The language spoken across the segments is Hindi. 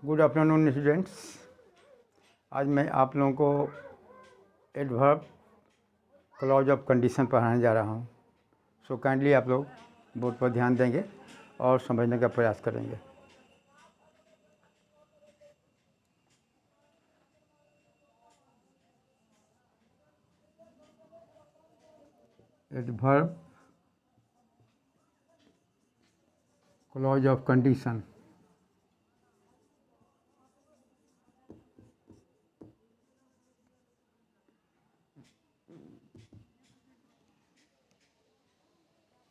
Good afternoon students. आज मैं आप लोगों को एडवर्ब क्लॉज ऑफ कंडीशन पढ़ाने जा रहा हूँ। सो काइंडली आप लोग बोर्ड पर ध्यान देंगे और समझने का प्रयास करेंगे। Adverb clause of condition.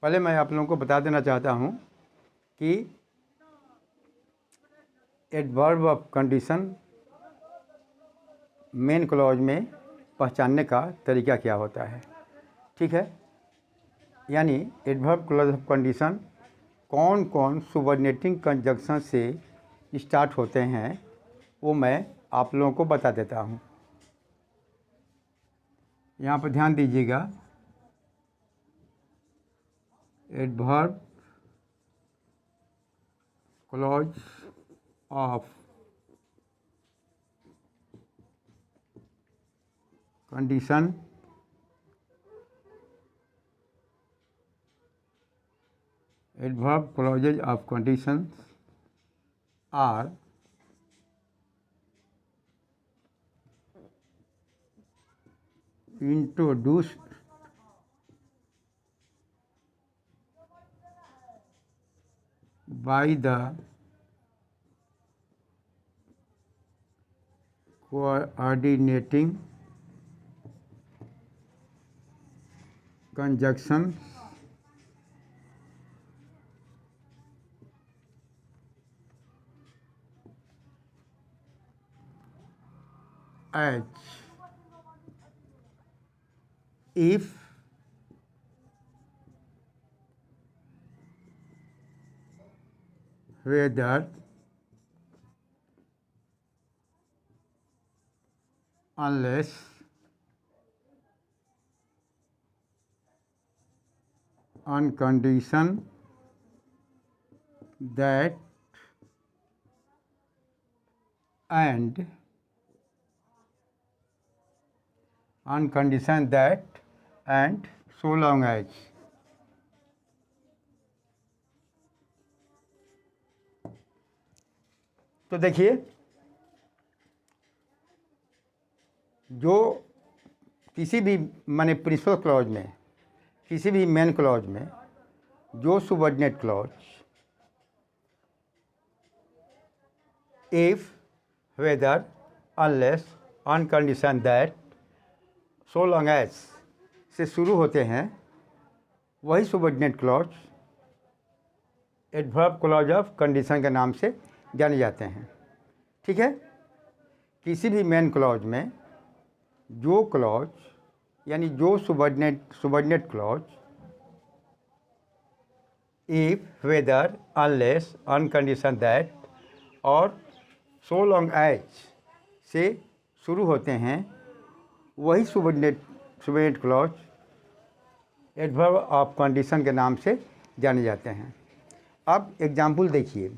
पहले मैं आप लोगों को बता देना चाहता हूँ कि adverb of condition main clause में पहचानने का तरीका क्या होता है। ठीक है, यानी एडवर्ब क्लॉज ऑफ कंडीशन कौन कौन सुबॉर्डिनेटिंग कंजंक्शन से स्टार्ट होते हैं वो मैं आप लोगों को बता देता हूँ। यहाँ पर ध्यान दीजिएगा। Adverb clause of condition adverb clauses of conditions are introduced by the coordinating conjunctions as if, whether, unless, on condition that, and on condition that and so long as। तो देखिए, जो किसी भी माने प्रिंसिपल क्लॉज में, किसी भी मेन क्लॉज में जो subordinate clause if, whether, unless, on condition that, so long as से शुरू होते हैं, वही subordinate clause adverb clause of condition के नाम से जाने जाते हैं। ठीक है, किसी भी मेन क्लॉज में जो क्लॉज यानी जो subordinate clause if, whether, unless, on condition that और सो लॉन्ग एज से शुरू होते हैं, वही subordinate clause adverb of condition के नाम से जाने जाते हैं। अब एग्जाम्पल देखिए।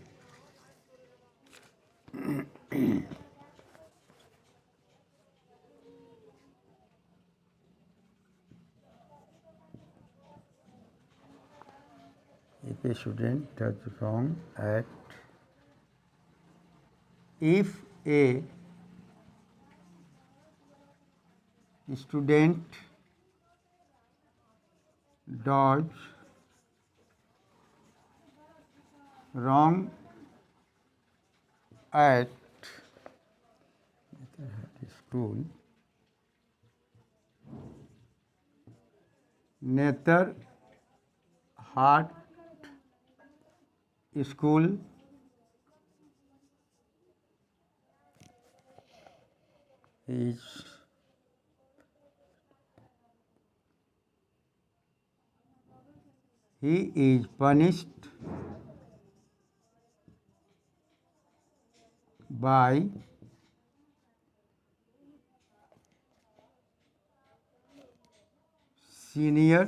If a student does wrong at, if a student does wrong at school, Netherhart school is he is punished by senior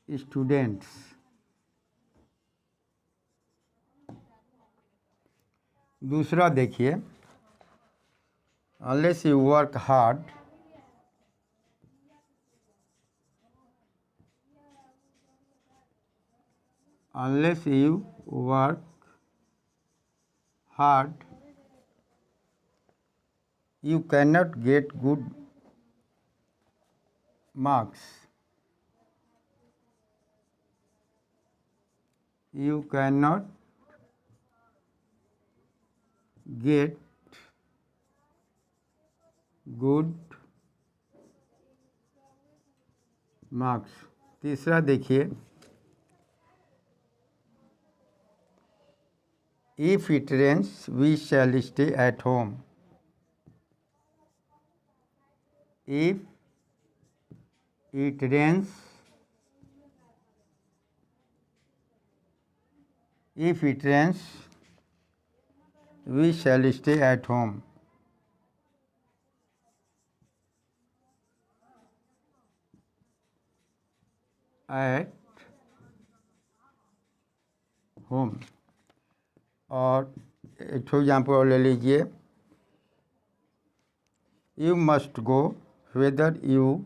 students दूसरा देखिए, unless you work hard, unless you work hard, you cannot get good marks. You cannot get good marks. तीसरा देखिए, if it rains we shall stay at home. If it rains, we shall stay at home. At home. और एक एग्जाम्पल और ले लीजिए, you must go whether you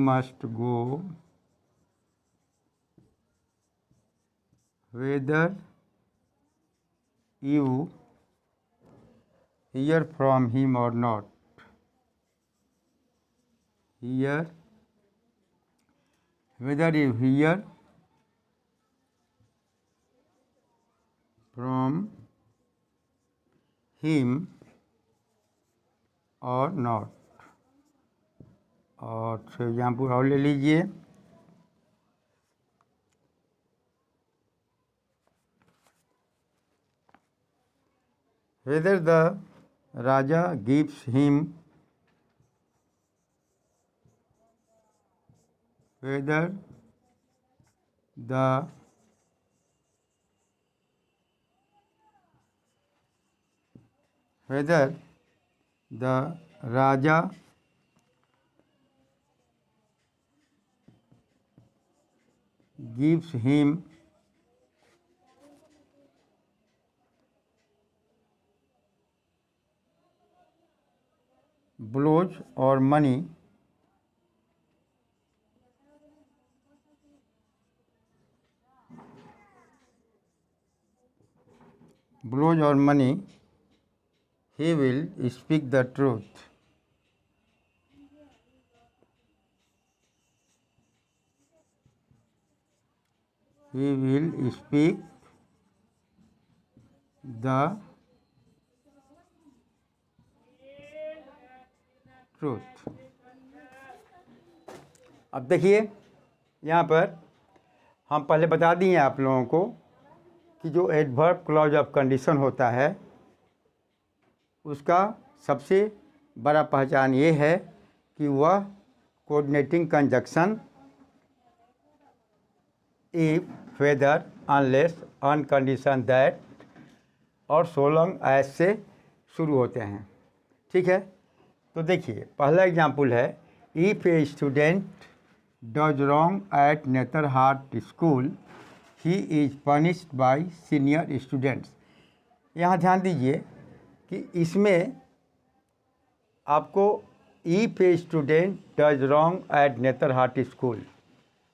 must go whether you hear from him or not. Whether you hear from him or not. और एग्जाम्पल और ले लीजिए, whether the Raja gives him, whether the Raja gives him blows or money, he will speak the truth. He will speak the truth. अब देखिए, यहाँ पर हम पहले बता दिए आप लोगों को कि जो एडवर्ब क्लॉज ऑफ कंडीशन होता है उसका सबसे बड़ा पहचान ये है कि वह coordinating conjunction if, whether, unless, on condition that और सो लॉन्ग एज से शुरू होते हैं। ठीक है, तो देखिए पहला एग्जाम्पल है, if a student does wrong at Netarhat school he is punished bye senior students. यहाँ ध्यान दीजिए कि इसमें आपको if a student does wrong at Netarhat school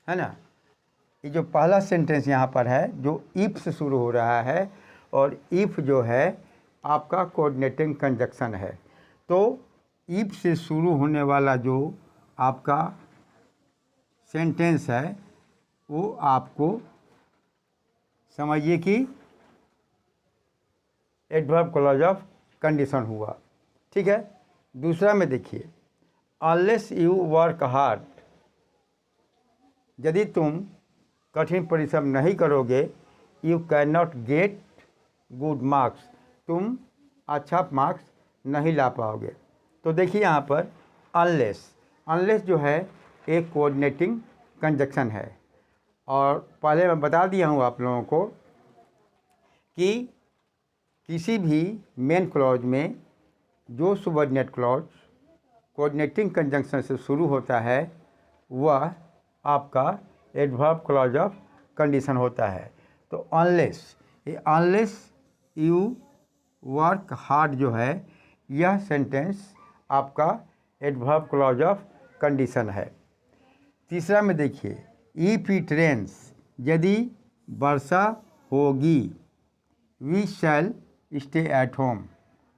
है ना, ये जो पहला सेंटेंस यहाँ पर है जो इफ़ से शुरू हो रहा है और इफ़ जो है आपका कोऑर्डिनेटिंग कंजक्शन है। तो इफ़ से शुरू होने वाला जो आपका सेंटेंस है वो आपको समझिए कि एडवर्ब क्लॉज ऑफ कंडीशन हुआ। ठीक है, दूसरा में देखिए, अनलेस यू वर्क हार्ड, यदि तुम कठिन परिश्रम नहीं करोगे, you can not get good marks, तुम अच्छा मार्क्स नहीं ला पाओगे। तो देखिए यहाँ पर अनलेस जो है एक कोऑर्डिनेटिंग कंजक्शन है और पहले मैं बता दिया हूँ आप लोगों को कि किसी भी मेन क्लॉज में जो सबऑर्डिनेट क्लॉज कोऑर्डिनेटिंग कंजंक्शन से शुरू होता है वह आपका एडवर्ब क्लॉज ऑफ कंडीशन होता है। तो अनलेस, ये अनलेस यू वर्क हार्ड जो है, यह सेंटेंस आपका एडवर्ब क्लॉज ऑफ कंडीशन है। तीसरा में देखिए, इफ इट रेन्स, यदि वर्षा होगी, we shall stay at home,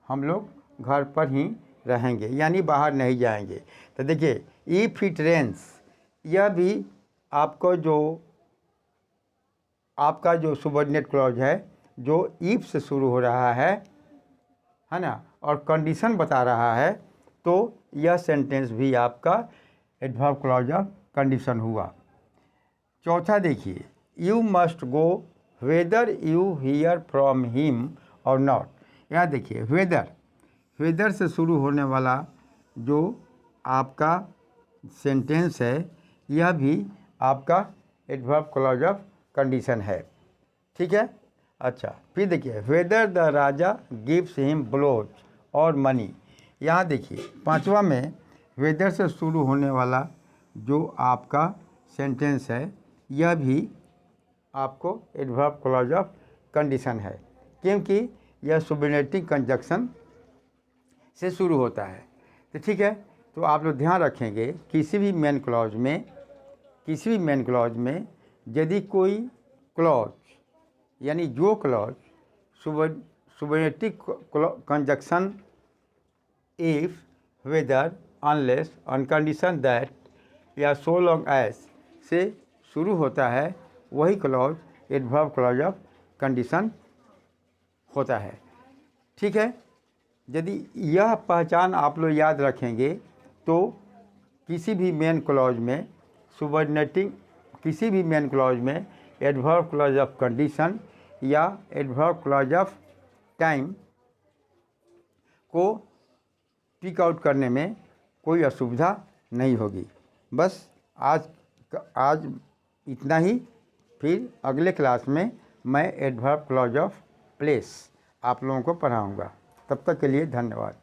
हम लोग घर पर ही रहेंगे यानी बाहर नहीं जाएंगे। तो देखिए इफ इट रेन्स, यह भी आपका जो सुबॉर्डिनेट क्लॉज है जो इफ से शुरू हो रहा है ना, और कंडीशन बता रहा है, तो यह सेंटेंस भी आपका एडवर्ब क्लॉज ऑफ कंडीशन हुआ। चौथा देखिए, you must go whether you here from him और नॉट। यहाँ देखिए वेदर से शुरू होने वाला जो आपका सेंटेंस है, यह भी आपका एडवर्ब क्लॉज ऑफ कंडीशन है। ठीक है। अच्छा, फिर देखिए, whether the Raja gives him blows or money. यहाँ देखिए पांचवा में वेदर से शुरू होने वाला जो आपका सेंटेंस है, यह भी आपको एडवर्ब क्लॉज ऑफ कंडीशन है, क्योंकि यह सुबॉर्डिनेटिंग कंजक्शन से शुरू होता है। तो ठीक है, तो आप लोग ध्यान रखेंगे किसी भी मेन क्लॉज में यदि कोई क्लॉज यानी जो clause subordinating conjunction if, whether, unless, on condition that या सो लॉन्ग एज से शुरू होता है, वही clause adverb clause of condition होता है। ठीक है। यदि यह पहचान आप लोग याद रखेंगे तो किसी भी मेन क्लॉज में एडवर्ब क्लॉज ऑफ कंडीशन या एडवर्ब क्लॉज ऑफ टाइम को पिक आउट करने में कोई असुविधा नहीं होगी। बस आज इतना ही। फिर अगले क्लास में मैं एडवर्ब क्लॉज ऑफ प्लेस आप लोगों को पढ़ाऊँगा। तब तक के लिए धन्यवाद।